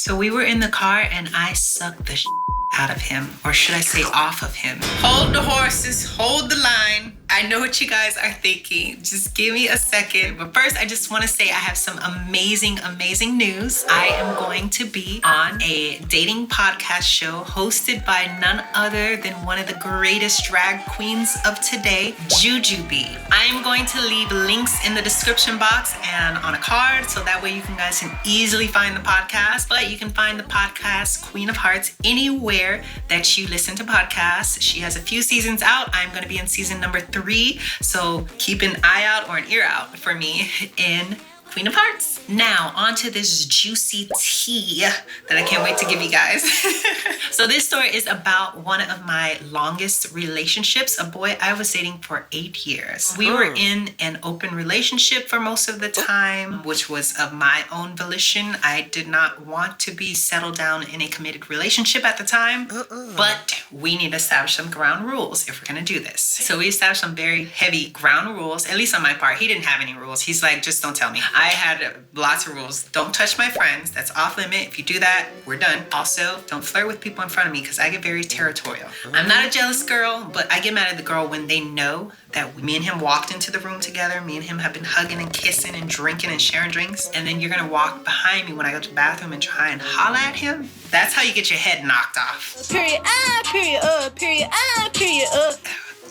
So we were in the car and I sucked the out of him, or should I say off of him. Hold the horses, hold the line. I know what you guys are thinking. Just give me a second. But first, I just want to say I have some amazing news. I am going to be on a dating podcast show hosted by none other than one of the greatest drag queens of today, Jujubee. I am going to leave links in the description box and on a card, so that way you guys can easily find the podcast. But you can find the podcast Queen of Hearts anywhere that you listen to podcasts. She has a few seasons out. I'm going to be in season number 3, so keep an eye out or an ear out for me in Queen of Hearts. Now, onto this juicy tea that I can't wait to give you guys. So this story is about one of my longest relationships, a boy I was dating for 8 years. We were in an open relationship for most of the time, which was of my own volition. I did not want to be settled down in a committed relationship at the time, but we need to establish some ground rules if we're gonna do this. So we established some very heavy ground rules, at least on my part. He didn't have any rules. He's like, just don't tell me. I had lots of rules. Don't touch my friends. That's off limit. If you do that, we're done. Also, don't flirt with people in front of me because I get very territorial. I'm not a jealous girl, but I get mad at the girl when they know that me and him walked into the room together. Me and him have been hugging and kissing and drinking and sharing drinks. And then you're going to walk behind me when I go to the bathroom and try and holler at him. That's how you get your head knocked off. Period. Period.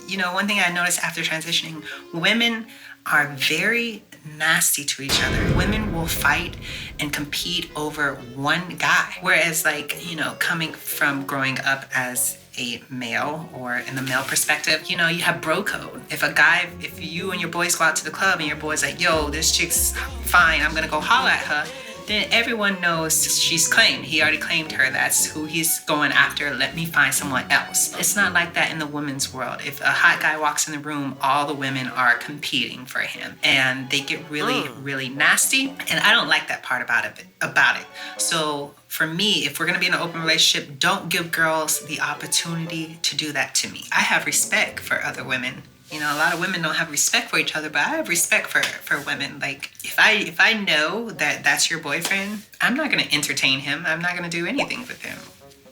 You know, one thing I noticed after transitioning, women are very nasty to each other. Women will fight and compete over one guy. Whereas, like, you know, coming from growing up as a male or in the male perspective, you know, you have bro code. If you and your boys go out to the club and your boy's like, yo, this chick's fine, I'm gonna go holler at her, then everyone knows she's claimed. He already claimed her. That's who he's going after. Let me find someone else. It's not like that in the women's world. If a hot guy walks in the room, all the women are competing for him. And they get really nasty. And I don't like that part about it. So for me, if we're going to be in an open relationship, don't give girls the opportunity to do that to me. I have respect for other women. You know, a lot of women don't have respect for each other, but I have respect for women. Like, if I know that that's your boyfriend, I'm not going to entertain him. I'm not going to do anything with him.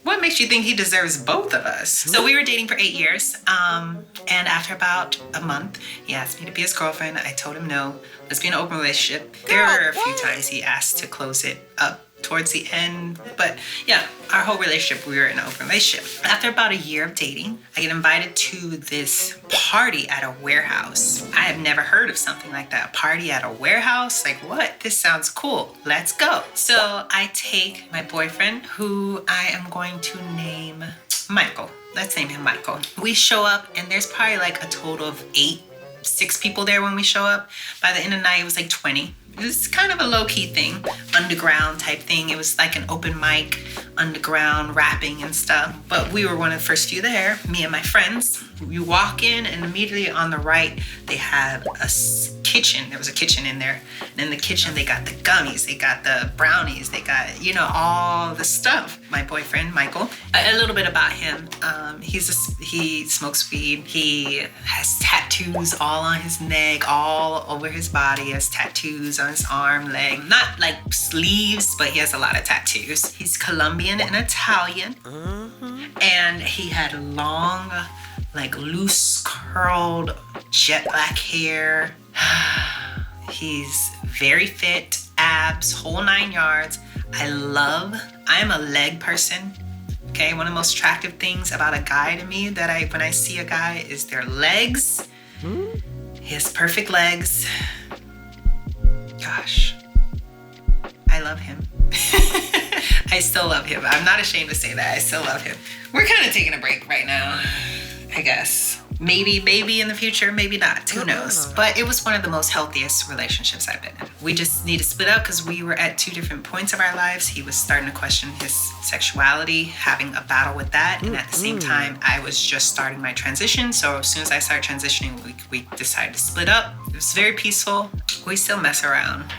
What makes you think he deserves both of us? So we were dating for 8 years. And after about a month, he asked me to be his girlfriend. I told him no. Let's be in an open relationship. There were a few times he asked to close it up towards the end, but yeah, our whole relationship, we were in an open relationship. After about a year of dating, I get invited to this party at a warehouse. I have never heard of something like that. A party at a warehouse? Like, what? This sounds cool. Let's go. So I take my boyfriend, who I am going to name Michael. Let's name him Michael. We show up and there's probably like a total of 6 people there when we show up. By the end of the night, it was like 20. It was kind of a low-key thing, underground type thing. It was like an open mic, underground rapping and stuff. But we were one of the first few there, me and my friends. You walk in and immediately on the right, they had a kitchen. There was a kitchen in there. And in the kitchen, they got the gummies, they got the brownies, they got, you know, all the stuff. My boyfriend, Michael, a little bit about him. He smokes weed. He has tattoos all on his neck, all over his body. He has tattoos on his arm, leg. Not like sleeves, but he has a lot of tattoos. He's Colombian and Italian. And he had long, like loose curled jet black hair. He's very fit, abs, whole 9 yards. I'm a leg person. Okay, one of the most attractive things about a guy to me when I see a guy is their legs. He has perfect legs. Gosh, I love him. I still love him. I'm not ashamed to say that. I still love him. We're kind of taking a break right now, I guess. Maybe in the future, maybe not. Who knows? But it was one of the most healthiest relationships I've been in. We just need to split up because we were at 2 different points of our lives. He was starting to question his sexuality, having a battle with that. And at the same time, I was just starting my transition. So as soon as I started transitioning, we decided to split up. It was very peaceful. We still mess around.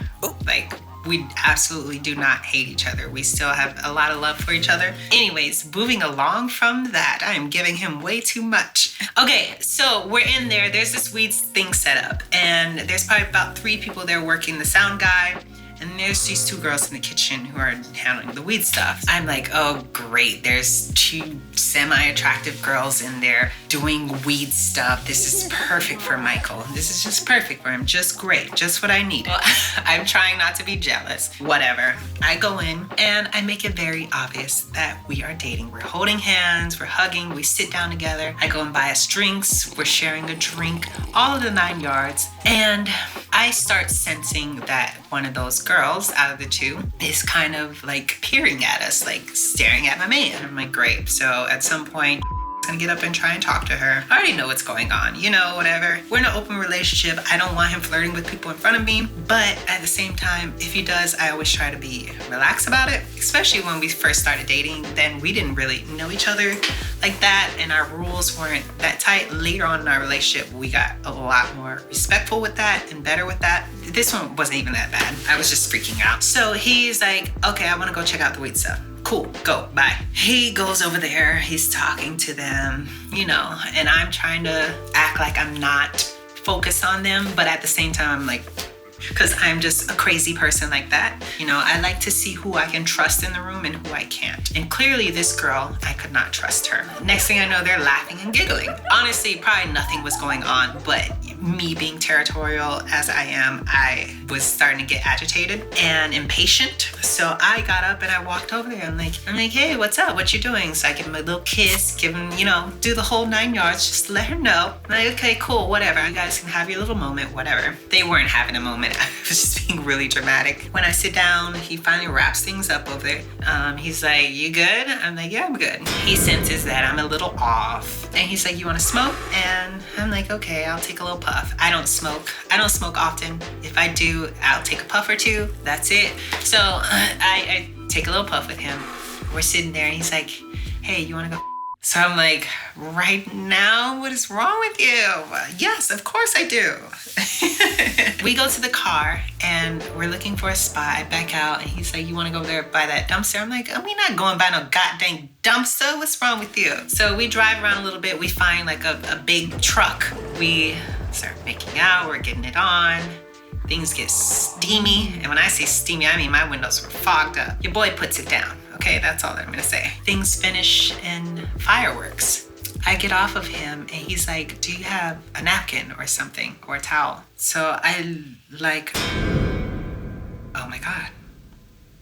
Like, we absolutely do not hate each other. We still have a lot of love for each other. Anyways, moving along from that, I am giving him way too much. Okay, so we're in there. There's this weed thing set up. And there's probably about 3 people there working. The sound guy, and there's these two girls in the kitchen who are handling the weed stuff. I'm like, oh great, there's two semi-attractive girls in there doing weed stuff. This is perfect for Michael. This is just perfect for him. Just great, just what I needed. Well, I'm trying not to be jealous. Whatever. I go in and I make it very obvious that we are dating. We're holding hands, we're hugging, we sit down together. I go and buy us drinks, we're sharing a drink, all of the 9 yards. And I start sensing that one of those girls out of the two is kind of like peering at us, like staring at my man. I'm like, great. So at some point, I'm gonna get up and try and talk to her. I already know what's going on, whatever. We're in an open relationship. I don't want him flirting with people in front of me, but at the same time, if he does, I always try to be relaxed about it, especially when we first started dating. Then we didn't really know each other like that, and our rules weren't that tight. Later on in our relationship, we got a lot more respectful with that and better with that. This one wasn't even that bad. I was just freaking out. So he's like, okay, I wanna go check out the weed stuff. Cool, go, bye. He goes over there, he's talking to them, and I'm trying to act like I'm not focused on them, but at the same time, I'm like, because I'm just a crazy person like that. I like to see who I can trust in the room and who I can't. And clearly this girl, I could not trust her. Next thing I know, they're laughing and giggling. Honestly, probably nothing was going on, but me being territorial as I am, I was starting to get agitated and impatient. So I got up and I walked over there. I'm like, hey, what's up? What you doing? So I give him a little kiss, give him, do the whole 9 yards, just to let her know. I'm like, okay, cool, whatever. You guys can have your little moment, whatever. They weren't having a moment. I was just being really dramatic. When I sit down, he finally wraps things up over there. He's like, you good? I'm like, yeah, I'm good. He senses that I'm a little off. And he's like, you want to smoke? And I'm like, okay, I'll take a little puff. I don't smoke often. If I do, I'll take a puff or two. That's it. So I take a little puff with him. We're sitting there and he's like, hey, you want to go? So I'm like, right now, what is wrong with you? Yes, of course I do. We go to the car and we're looking for a spot. I back out and he's like, you want to go there by that dumpster? I'm like, we not going by no goddamn dumpster. What's wrong with you? So we drive around a little bit. We find like a big truck. We start making out. We're getting it on. Things get steamy. And when I say steamy, I mean my windows were fogged up. Your boy puts it down. Okay, that's all that I'm gonna say. Things finish in fireworks. I get off of him and he's like, do you have a napkin or something or a towel? So I like, oh my God,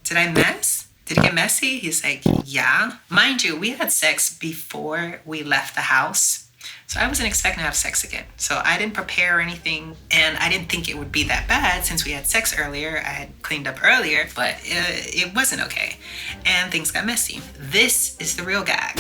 did I mess? Did it get messy? He's like, yeah. Mind you, we had sex before we left the house. So I wasn't expecting to have sex again. So I didn't prepare anything and I didn't think it would be that bad since we had sex earlier. I had cleaned up earlier, but it wasn't okay. And things got messy. This is the real gag.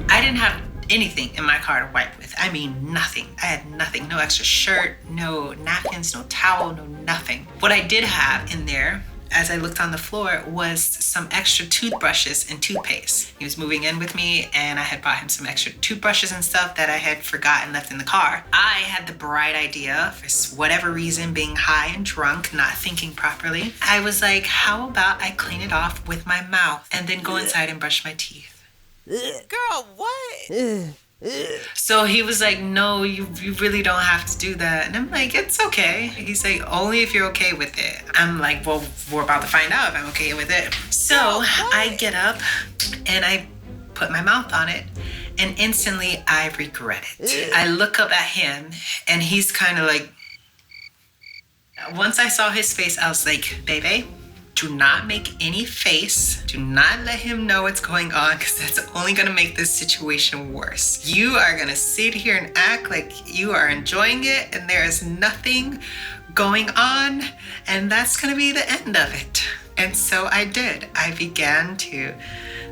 I didn't have anything in my car to wipe with. I mean, nothing. I had nothing. No extra shirt, no napkins, no towel, no nothing. What I did have in there, as I looked on the floor, was some extra toothbrushes and toothpaste. He was moving in with me and I had bought him some extra toothbrushes and stuff that I had forgotten left in the car. I had the bright idea, for whatever reason, being high and drunk, not thinking properly. I was like, how about I clean it off with my mouth and then go inside and brush my teeth? Girl, what? So he was like, no, you really don't have to do that. And I'm like, it's okay. He's like, only if you're okay with it. I'm like, well, we're about to find out if I'm okay with it. So I get up and I put my mouth on it and instantly I regret it. I look up at him and he's kind of like, once I saw his face, I was like, Bebé, do not make any face. Do not let him know what's going on because that's only going to make this situation worse. You are going to sit here and act like you are enjoying it and there is nothing going on and that's going to be the end of it. And so I did. I began to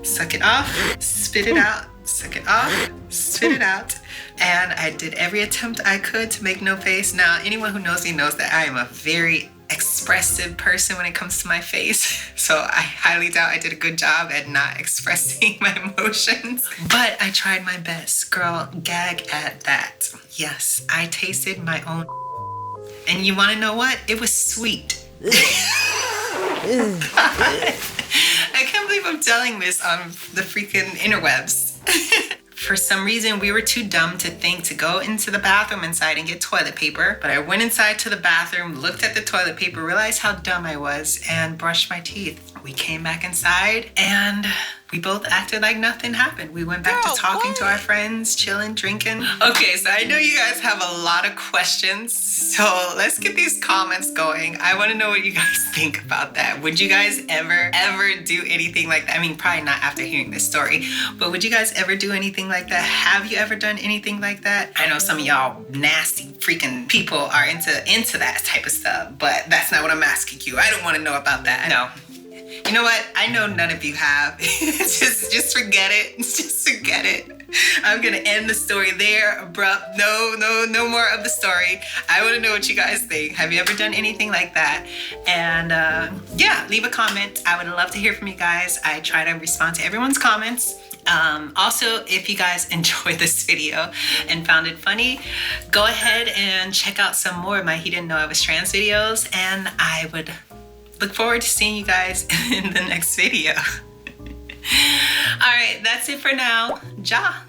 suck it off, spit it out, suck it off, spit it out. And I did every attempt I could to make no face. Now, anyone who knows me knows that I am a very expressive person when it comes to my face. So I highly doubt I did a good job at not expressing my emotions. But I tried my best. Girl, gag at that. Yes, I tasted my own. And you want to know what? It was sweet. I can't believe I'm telling this on the freaking interwebs. For some reason, we were too dumb to think to go into the bathroom inside and get toilet paper. But I went inside to the bathroom, looked at the toilet paper, realized how dumb I was, and brushed my teeth. We came back inside and we both acted like nothing happened. We went back to talking to our friends, chilling, drinking. Okay, so I know you guys have a lot of questions. So let's get these comments going. I want to know what you guys think about that. Would you guys ever do anything like that? I mean, probably not after hearing this story, but would you guys ever do anything like that? Have you ever done anything like that? I know some of y'all nasty freaking people are into that type of stuff, but that's not what I'm asking you. I don't want to know about that. No. You know what? I know none of you have. just forget it. Just forget it. I'm gonna end the story there, abrupt. No more of the story. I want to know what you guys think. Have you ever done anything like that? And yeah, leave a comment. I would love to hear from you guys. I try to respond to everyone's comments. Also, if you guys enjoyed this video and found it funny, go ahead and check out some more of my He Didn't Know I Was Trans videos, and I would look forward to seeing you guys in the next video. All right, that's it for now. Ja.